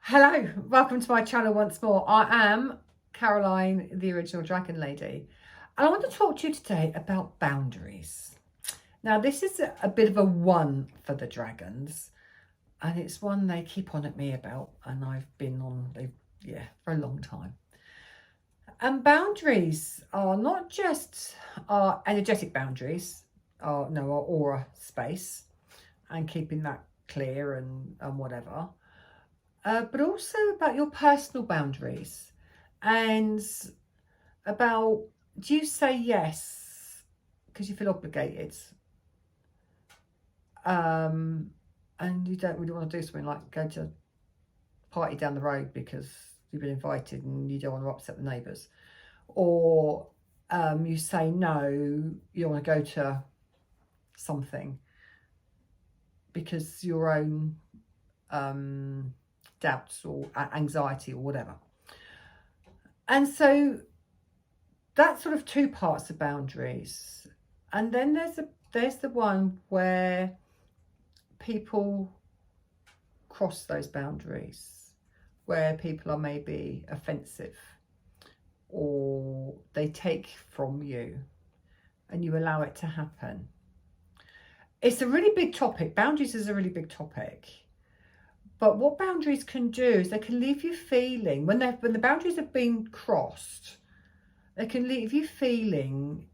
Hello, welcome to my channel once more. I am Caroline, the original Dragon Lady, and I want to talk to you today about boundaries. Now, this is a bit of a one for the dragons, and it's one they keep on at me about, and I've been on, for a long time. And boundaries are not just our energetic boundaries, our aura space, and keeping that clear and whatever. But also about your personal boundaries and about, do you say yes because you feel obligated, and you don't really want to do something like go to a party down the road because you've been invited and you don't want to upset the neighbours, or you say no, you don't want to go to something because your own doubts or anxiety or whatever. And so that's sort of two parts of boundaries. And then there's the one where people cross those boundaries, where people are maybe offensive or they take from you and you allow it to happen. It's a really big topic. Boundaries is a really big topic. But what boundaries can do is they can leave you feeling, when the boundaries have been crossed, they can leave you feeling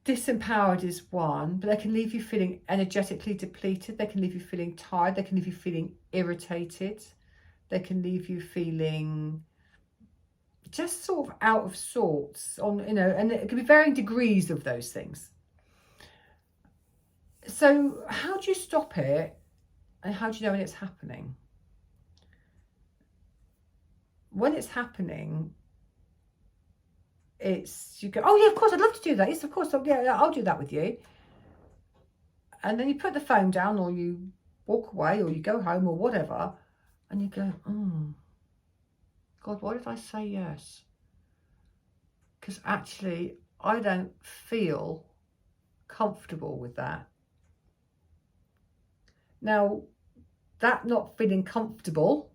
disempowered is one, but they can leave you feeling energetically depleted. They can leave you feeling tired. They can leave you feeling irritated. They can leave you feeling just sort of out of sorts and it can be varying degrees of those things. So how do you stop it? And how do you know when it's happening? When it's happening, you go, oh yeah, of course, I'd love to do that. Yes, of course, yeah, I'll do that with you. And then you put the phone down, or you walk away, or you go home, or whatever, and you go, oh, God, why did I say yes? Because actually, I don't feel comfortable with that. Now, that not feeling comfortable,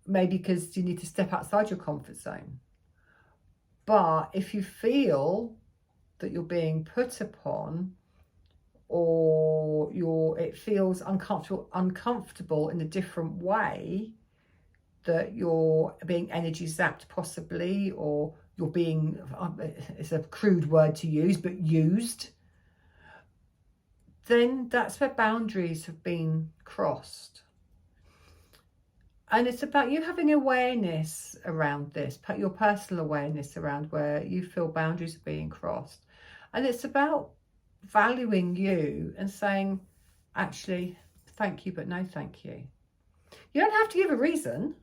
maybe because you need to step outside your comfort zone. But if you feel that you're being put upon, or it feels uncomfortable in a different way, that you're being energy zapped possibly, or you're being, it's a crude word to use, but used, then that's where boundaries have been crossed. And it's about you having awareness around this, your personal awareness around where you feel boundaries are being crossed. And it's about valuing you and saying, actually, thank you, but no thank you. You don't have to give a reason.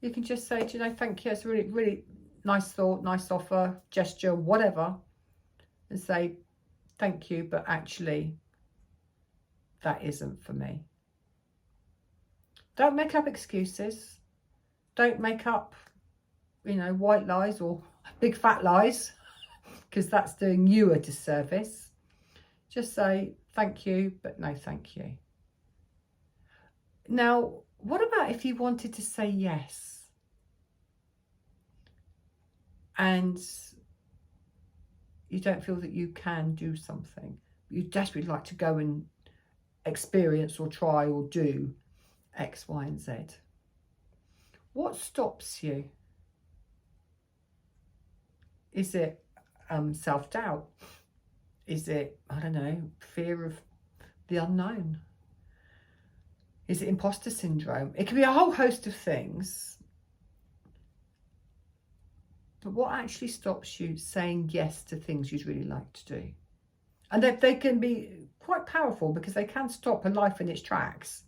You can just say, thank you, it's a really, really nice thought, nice offer, gesture, whatever. And say, thank you, but actually, that isn't for me. Don't make up excuses. Don't make up, white lies or big fat lies, because that's doing you a disservice. Just say, thank you, but no thank you. Now, what about if you wanted to say yes? And you don't feel that you can do something. You desperately like to go and experience or try or do X, Y, and Z. What stops you? Is it self-doubt? Is it, I don't know, fear of the unknown? Is it imposter syndrome? It can be a whole host of things. But what actually stops you saying yes to things you'd really like to do? And they can be quite powerful because they can stop a life in its tracks.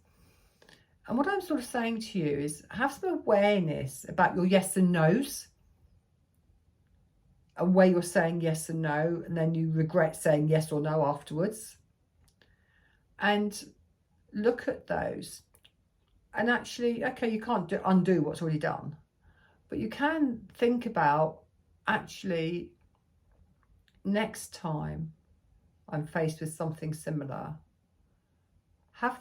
And what I'm sort of saying to you is have some awareness about your yes and no's, and where you're saying yes and no, and then you regret saying yes or no afterwards. And look at those. And actually, okay, you can't undo what's already done, but you can think about, actually, next time I'm faced with something similar,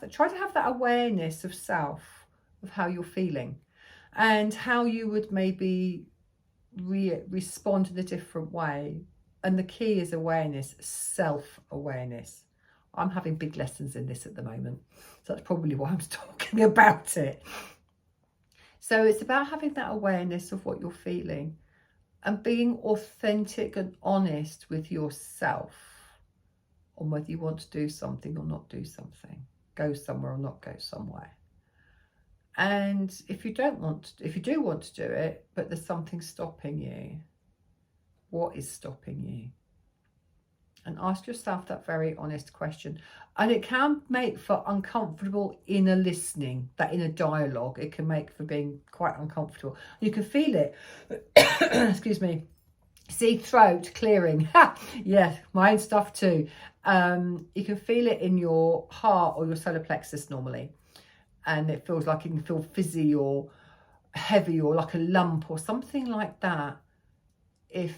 try to have that awareness of self, of how you're feeling and how you would maybe respond in a different way. And the key is awareness, self-awareness. I'm having big lessons in this at the moment, so that's probably why I'm talking about it. So it's about having that awareness of what you're feeling and being authentic and honest with yourself on whether you want to do something or not do something, go somewhere or not go somewhere. And if you do want to do it, but there's something stopping you, what is stopping you? And ask yourself that very honest question. And it can make for uncomfortable inner listening, that inner dialogue. It can make for being quite uncomfortable. You can feel it. Excuse me. See, throat clearing. Yeah, my own stuff too. You can feel it in your heart or your solar plexus normally. And it feels like you can feel fizzy or heavy or like a lump or something like that if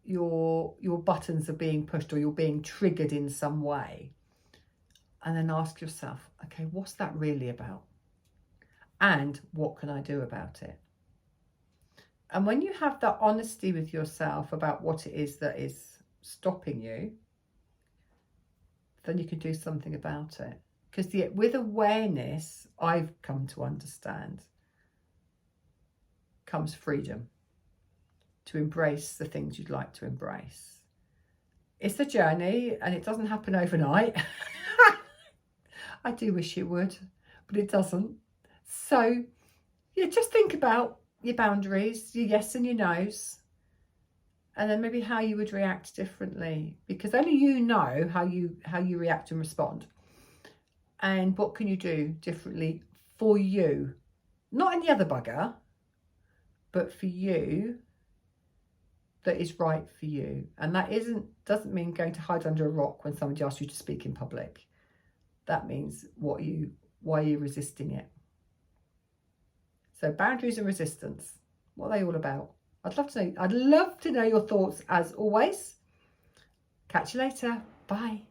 your buttons are being pushed or you're being triggered in some way. And then ask yourself, okay, what's that really about? And what can I do about it? And when you have that honesty with yourself about what it is that is stopping you, then you can do something about it. Because with awareness, I've come to understand, comes freedom to embrace the things you'd like to embrace. It's a journey and it doesn't happen overnight. I do wish it would, but it doesn't. So yeah, just think about your boundaries, your yes and your no's, and then maybe how you would react differently, because only you know how you react and respond. And what can you do differently for you? Not any other bugger, but for you, that is right for you. And that doesn't mean going to hide under a rock when somebody asks you to speak in public. That means why are you resisting it? So boundaries and resistance, what are they all about? I'd love to know your thoughts as always. Catch you later. Bye.